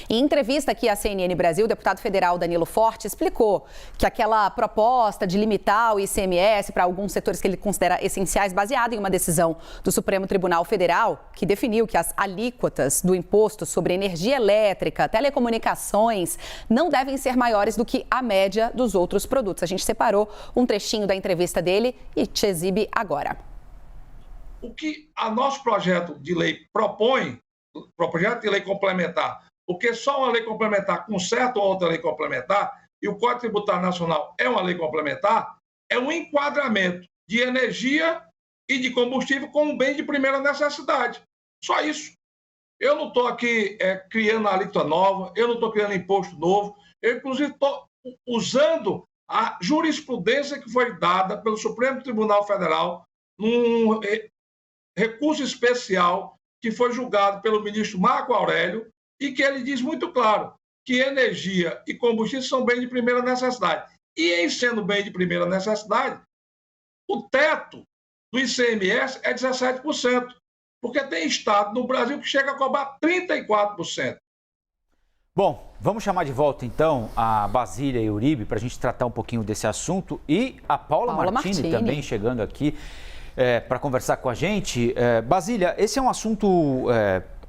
Em entrevista aqui à CNN Brasil, o deputado federal Danilo Forte explicou que aquela proposta de limitar o ICMS para alguns setores que ele considera essenciais, baseada em uma decisão do Supremo Tribunal Federal, que definiu que as alíquotas do imposto sobre energia elétrica, telecomunicações, não devem ser maiores do que a média dos outros produtos. A gente separou um trechinho da entrevista dele e te exibe agora. O que a nosso projeto de lei propõe, o projeto de lei complementar, porque só uma lei complementar conserta outra lei complementar, e o Código Tributário Nacional é uma lei complementar, é um enquadramento de energia e de combustível como bem de primeira necessidade. Só isso. Eu não estou aqui criando alíquota nova, eu não estou criando imposto novo, eu, inclusive, estou usando a jurisprudência que foi dada pelo Supremo Tribunal Federal num recurso especial que foi julgado pelo ministro Marco Aurélio e que ele diz muito claro que energia e combustível são bem de primeira necessidade. E em sendo bem de primeira necessidade, o teto do ICMS é 17%, porque tem estado no Brasil que chega a cobrar 34%. Bom, vamos chamar de volta então a Basília e Uribe para a gente tratar um pouquinho desse assunto e a Paula Martini também chegando aqui para conversar com a gente. Basília, esse é um assunto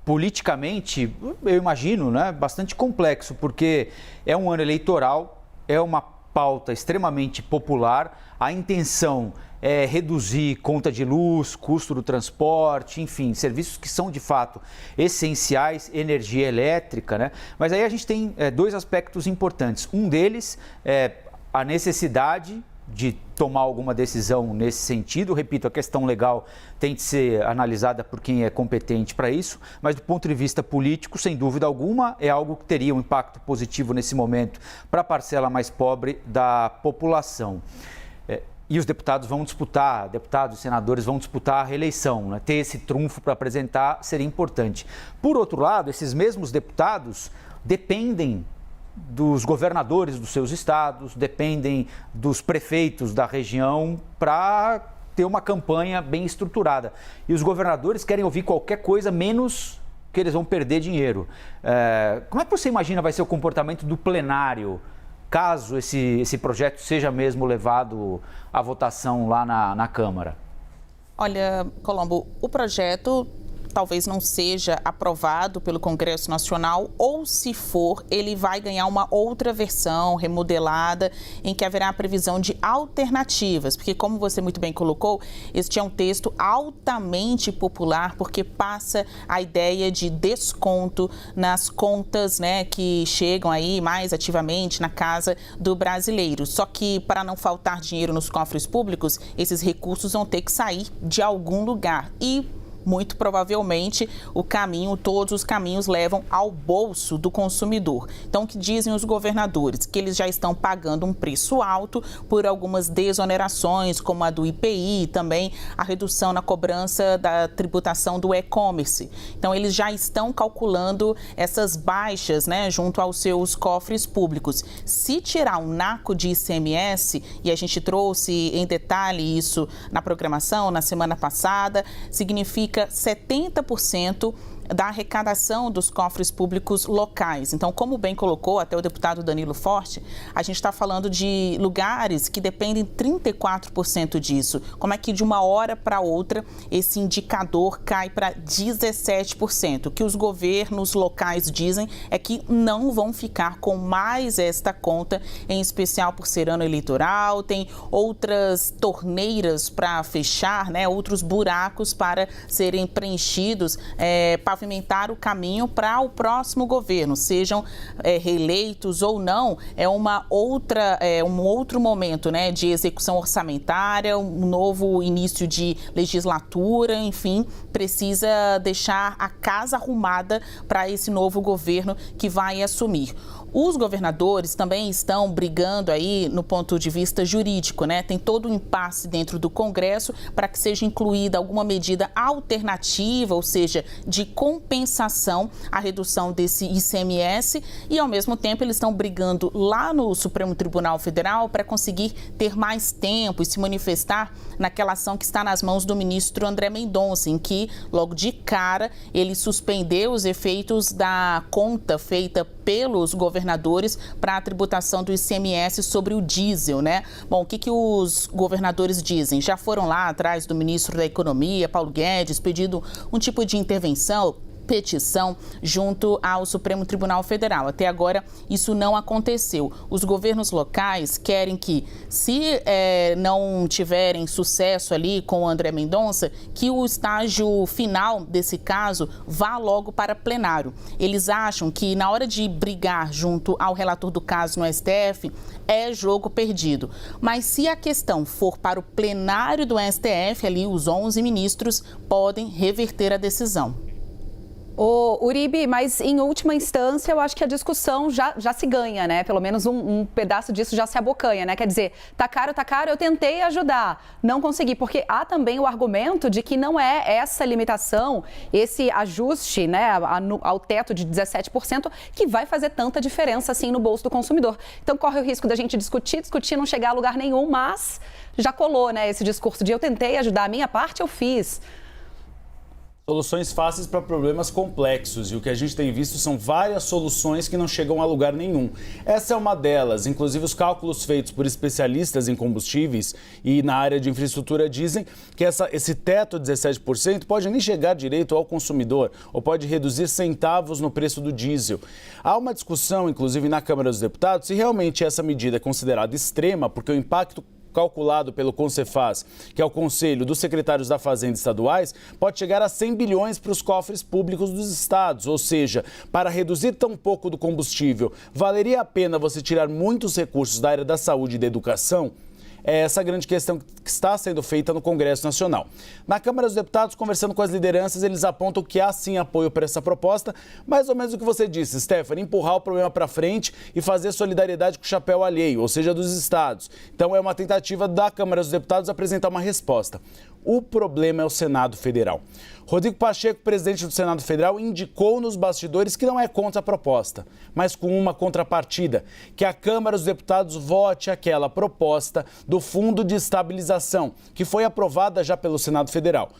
politicamente, eu imagino, né, bastante complexo, porque é um ano eleitoral, é uma pauta extremamente popular, a intenção é reduzir conta de luz, custo do transporte, enfim, serviços que são de fato essenciais, energia elétrica, né? Mas aí a gente tem dois aspectos importantes. Um deles é a necessidade de tomar alguma decisão nesse sentido. Repito, a questão legal tem de ser analisada por quem é competente para isso, mas do ponto de vista político, sem dúvida alguma, é algo que teria um impacto positivo nesse momento para a parcela mais pobre da população. E os deputados e senadores vão disputar a reeleição, né? Ter esse trunfo para apresentar seria importante. Por outro lado, esses mesmos deputados dependem dos governadores dos seus estados, dependem dos prefeitos da região para ter uma campanha bem estruturada. E os governadores querem ouvir qualquer coisa menos que eles vão perder dinheiro. Como é que você imagina vai ser o comportamento do plenário caso esse projeto seja mesmo levado à votação lá na Câmara? Olha, Colombo, o projeto talvez não seja aprovado pelo Congresso Nacional, ou se for, ele vai ganhar uma outra versão remodelada em que haverá a previsão de alternativas, porque como você muito bem colocou, este é um texto altamente popular porque passa a ideia de desconto nas contas, né, que chegam aí mais ativamente na casa do brasileiro. Só que para não faltar dinheiro nos cofres públicos, esses recursos vão ter que sair de algum lugar e muito provavelmente todos os caminhos levam ao bolso do consumidor. Então, o que dizem os governadores? Que eles já estão pagando um preço alto por algumas desonerações, como a do IPI e também a redução na cobrança da tributação do e-commerce. Então, eles já estão calculando essas baixas, né, junto aos seus cofres públicos. Se tirar um naco de ICMS, e a gente trouxe em detalhe isso na programação na semana passada, significa 70% da arrecadação dos cofres públicos locais. Então, como bem colocou até o deputado Danilo Forte, a gente está falando de lugares que dependem 34% disso. Como é que de uma hora para outra esse indicador cai para 17%? O que os governos locais dizem é que não vão ficar com mais esta conta, em especial por ser ano eleitoral, tem outras torneiras para fechar, né? Outros buracos para serem preenchidos, pavimentar o caminho para o próximo governo, sejam reeleitos ou não, é um outro momento, né, de execução orçamentária, um novo início de legislatura, enfim, precisa deixar a casa arrumada para esse novo governo que vai assumir. Os governadores também estão brigando aí no ponto de vista jurídico, né? Tem todo um impasse dentro do Congresso para que seja incluída alguma medida alternativa, ou seja, de compensação à redução desse ICMS e, ao mesmo tempo, eles estão brigando lá no Supremo Tribunal Federal para conseguir ter mais tempo e se manifestar naquela ação que está nas mãos do ministro André Mendonça, em que, logo de cara, ele suspendeu os efeitos da conta feita pelos governadores para a tributação do ICMS sobre o diesel, né? Bom, o que os governadores dizem? Já foram lá atrás do ministro da Economia, Paulo Guedes, pedindo um tipo de intervenção, petição junto ao Supremo Tribunal Federal. Até agora, isso não aconteceu. Os governos locais querem que, se não tiverem sucesso ali com o André Mendonça, que o estágio final desse caso vá logo para plenário. Eles acham que, na hora de brigar junto ao relator do caso no STF, é jogo perdido. Mas se a questão for para o plenário do STF, ali os 11 ministros podem reverter a decisão. Ô, Uribe, mas em última instância eu acho que a discussão já se ganha, né? Pelo menos um pedaço disso já se abocanha, né? Quer dizer, tá caro, eu tentei ajudar, não consegui, porque há também o argumento de que não é essa limitação, esse ajuste, né, ao teto de 17% que vai fazer tanta diferença assim no bolso do consumidor. Então corre o risco da gente discutir, não chegar a lugar nenhum, mas já colou, né, esse discurso de eu tentei ajudar, a minha parte eu fiz. Soluções fáceis para problemas complexos, e o que a gente tem visto são várias soluções que não chegam a lugar nenhum. Essa é uma delas. Inclusive, os cálculos feitos por especialistas em combustíveis e na área de infraestrutura dizem que esse teto de 17% pode nem chegar direito ao consumidor ou pode reduzir centavos no preço do diesel. Há uma discussão, inclusive na Câmara dos Deputados, se realmente essa medida é considerada extrema, porque o impacto calculado pelo Concefaz, que é o Conselho dos Secretários da Fazenda Estaduais, pode chegar a 100 bilhões para os cofres públicos dos estados. Ou seja, para reduzir tão pouco do combustível, valeria a pena você tirar muitos recursos da área da saúde e da educação? É essa a grande questão que está sendo feita no Congresso Nacional. Na Câmara dos Deputados, conversando com as lideranças, eles apontam que há sim apoio para essa proposta, mais ou menos o que você disse, Stephanie, empurrar o problema para frente e fazer solidariedade com o chapéu alheio, ou seja, dos estados. Então é uma tentativa da Câmara dos Deputados apresentar uma resposta. O problema é o Senado Federal. Rodrigo Pacheco, presidente do Senado Federal, indicou nos bastidores que não é contra a proposta, mas com uma contrapartida, que a Câmara dos Deputados vote aquela proposta do Fundo de Estabilização, que foi aprovada já pelo Senado Federal.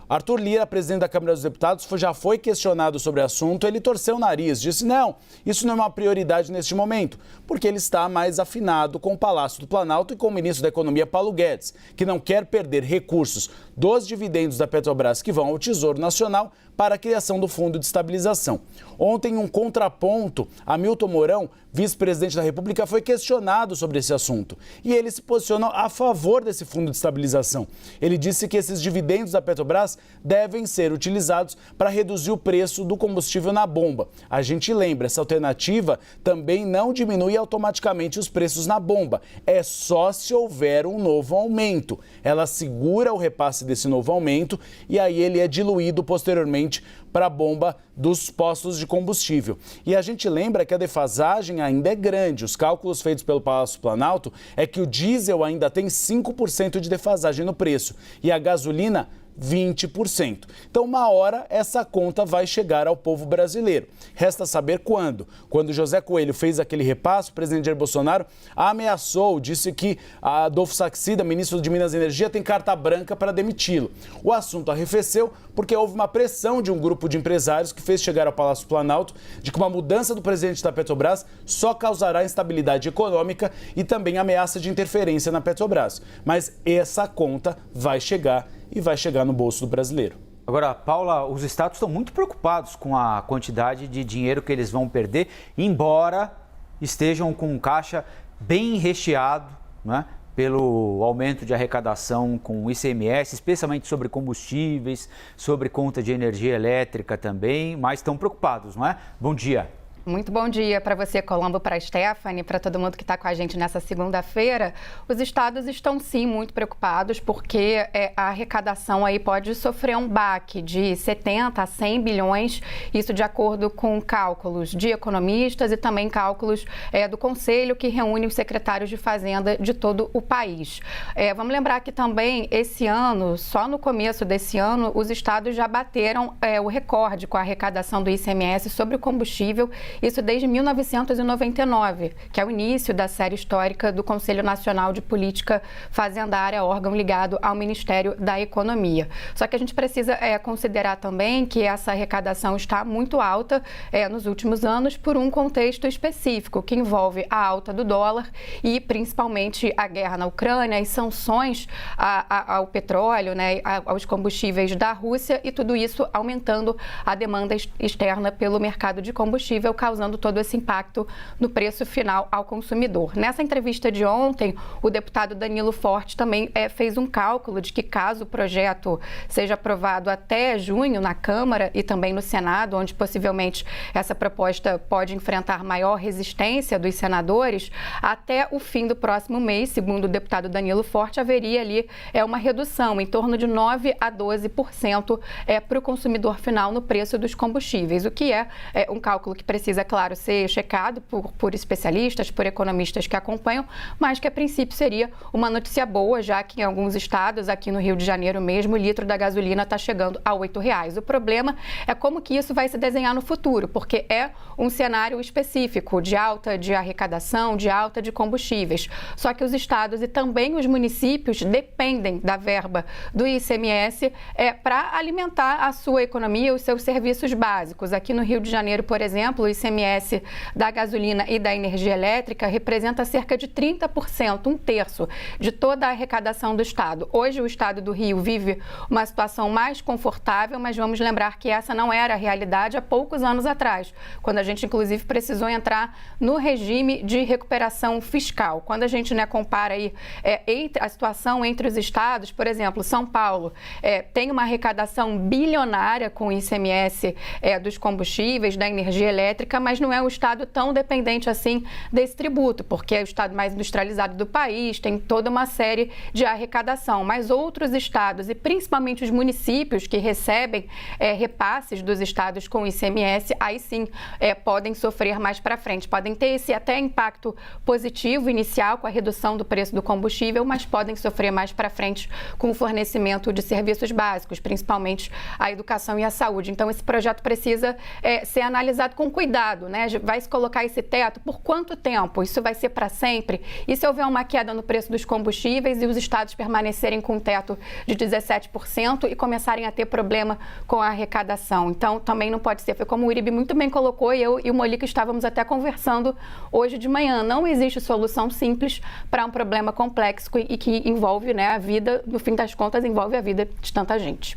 Arthur Lira, presidente da Câmara dos Deputados, já foi questionado sobre o assunto. Ele torceu o nariz, disse não, isso não é uma prioridade neste momento, porque ele está mais afinado com o Palácio do Planalto e com o ministro da Economia, Paulo Guedes, que não quer perder recursos dos dividendos da Petrobras que vão ao Tesouro Nacional para a criação do Fundo de Estabilização. Ontem, um contraponto, Hamilton Mourão, vice-presidente da República, foi questionado sobre esse assunto. E ele se posicionou a favor desse Fundo de Estabilização. Ele disse que esses dividendos da Petrobras devem ser utilizados para reduzir o preço do combustível na bomba. A gente lembra, essa alternativa também não diminui automaticamente os preços na bomba. É só se houver um novo aumento. Ela segura o repasse desse novo aumento e aí ele é diluído posteriormente para a bomba dos postos de combustível. E a gente lembra que a defasagem ainda é grande. Os cálculos feitos pelo Palácio Planalto é que o diesel ainda tem 5% de defasagem no preço e a gasolina 20%. Então, uma hora, essa conta vai chegar ao povo brasileiro. Resta saber quando. Quando José Coelho fez aquele repasse, o presidente Jair Bolsonaro ameaçou, disse que Adolfo Saxida, ministro de Minas e Energia, tem carta branca para demiti-lo. O assunto arrefeceu porque houve uma pressão de um grupo de empresários que fez chegar ao Palácio Planalto de que uma mudança do presidente da Petrobras só causará instabilidade econômica e também ameaça de interferência na Petrobras. Mas essa conta vai chegar e vai chegar no bolso do brasileiro. Agora, Paula, os estados estão muito preocupados com a quantidade de dinheiro que eles vão perder, embora estejam com um caixa bem recheado, né, pelo aumento de arrecadação com o ICMS, especialmente sobre combustíveis, sobre conta de energia elétrica também, mas estão preocupados, não é? Bom dia. Muito bom dia para você, Colombo, para a Stephanie, para todo mundo que está com a gente nessa segunda-feira. Os estados estão, sim, muito preocupados porque a arrecadação aí pode sofrer um baque de 70 a 100 bilhões, isso de acordo com cálculos de economistas e também cálculos do Conselho, que reúne os secretários de Fazenda de todo o país. Vamos lembrar que também esse ano, só no começo desse ano, os estados já bateram o recorde com a arrecadação do ICMS sobre o combustível, isso desde 1999, que é o início da série histórica do Conselho Nacional de Política Fazendária, órgão ligado ao Ministério da Economia. Só que a gente precisa considerar também que essa arrecadação está muito alta nos últimos anos por um contexto específico, que envolve a alta do dólar e principalmente a guerra na Ucrânia e sanções ao petróleo, né, aos combustíveis da Rússia, e tudo isso aumentando a demanda externa pelo mercado de combustível, causando todo esse impacto no preço final ao consumidor. Nessa entrevista de ontem, o deputado Danilo Forte também fez um cálculo de que, caso o projeto seja aprovado até junho na Câmara e também no Senado, onde possivelmente essa proposta pode enfrentar maior resistência dos senadores, até o fim do próximo mês, segundo o deputado Danilo Forte, haveria ali uma redução em torno de 9 a 12% para o consumidor final no preço dos combustíveis, o que é um cálculo que precisa, claro, ser checado por especialistas, por economistas que acompanham, mas que a princípio seria uma notícia boa, já que em alguns estados, aqui no Rio de Janeiro mesmo, o litro da gasolina está chegando a R$ 8,00. O problema é como que isso vai se desenhar no futuro, porque é um cenário específico de alta de arrecadação, de alta de combustíveis. Só que os estados e também os municípios dependem da verba do ICMS para alimentar a sua economia, os seus serviços básicos. Aqui no Rio de Janeiro, por exemplo, o ICMS da gasolina e da energia elétrica representa cerca de 30%, um terço de toda a arrecadação do estado. Hoje o estado do Rio vive uma situação mais confortável, mas vamos lembrar que essa não era a realidade há poucos anos atrás, quando a gente inclusive precisou entrar no regime de recuperação fiscal. Quando a gente compara aí a situação entre os estados, por exemplo, São Paulo tem uma arrecadação bilionária com o ICMS dos combustíveis, da energia elétrica, mas não é um estado tão dependente assim desse tributo, porque é o estado mais industrializado do país, tem toda uma série de arrecadação. Mas outros estados, e principalmente os municípios que recebem repasses dos estados com ICMS, aí sim podem sofrer mais para frente, podem ter esse até impacto positivo inicial com a redução do preço do combustível, mas podem sofrer mais para frente com o fornecimento de serviços básicos, principalmente a educação e a saúde. Então, esse projeto precisa ser analisado com cuidado, né? Vai se colocar esse teto por quanto tempo? Isso vai ser para sempre? E se houver uma queda no preço dos combustíveis e os estados permanecerem com um teto de 17% e começarem a ter problema com a arrecadação? Então, também não pode ser. Foi como o Uribe muito bem colocou, e eu e o Molica estávamos até conversando hoje de manhã. Não existe solução simples para um problema complexo e que envolve, né, a vida, no fim das contas, envolve a vida de tanta gente.